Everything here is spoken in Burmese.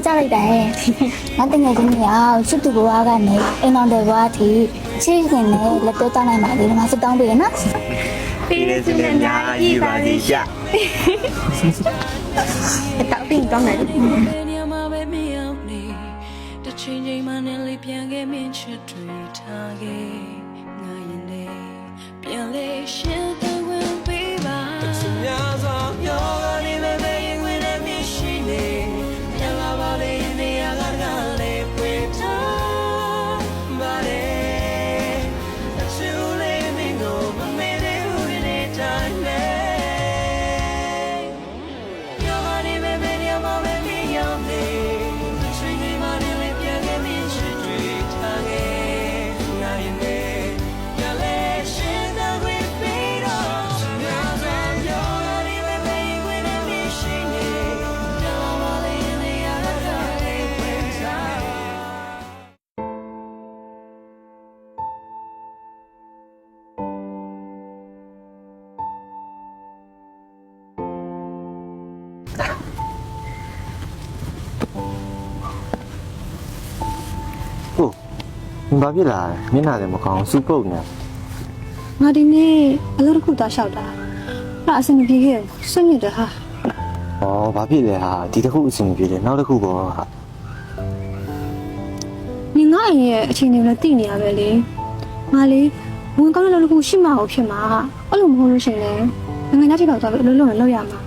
ကြားလိုက်တယ်ငါတငယ်ချင်းကြီးအောင်ချစ်သူဘဝကနေအိမ်တော်တဲ့ဘဝအထိချစ်ခင်နဲ့လက်တွဲတောင်းနိုင်ပါလေငါစတောင်းပေးရနော်ပြီးနေစနေများကြီးပါစီကြတောင်းပြီးတောင်းနိုင်တယ်ချိန်ချိန်မှနဲ့လေးပြန်ခဲ့မင်းချစ်တွေထားခဲ့ငါရင်နဲ့ပြန်လေရှင်တဲ့ဝင်ပေးပါချစ်များစွာပြောနေပဲပဲရင်ဝင်နေမရှိနေပြန်လာပါလေနေရာကလည်းပွေထားပါလေအချူလေးမင်းကိုမမေ့တဲ့ဦးနေတိုင်းနဲ့ပြောနေပဲပဲညမပဲမင်းရောက်နေချိန်ချိန်မှနဲ့ဘာဖြစ်လာမျက်နှာလည်းမကောင်းစူပုတ်နေငါဒီနေ့အလုပ်တစ်ခုသွားလျှောက်တာအဲ့အဆင်မပြေခဲ့ဆွညစ်တယ်ဟာဩဘာဖြစ်လဲဟာဒီတစ်ခုအဆင်မပြေတယ်နောက်တစ်ခုပေါ့ဟာညီငါအိမ်ရဲ့အခြေအနေကိုလည်းသိနေရပဲလေငါလေးဝင်ကောင်းတဲ့လုပ်တစ်ခုရှိမှအောင်ဖြစ်မှာအဲ့လိုမဟုတ်လို့ရှင်လေငငယ်သားတိတော့သွားပြီးအလုပ်လုပ်ရင်လုပ်ရမှာ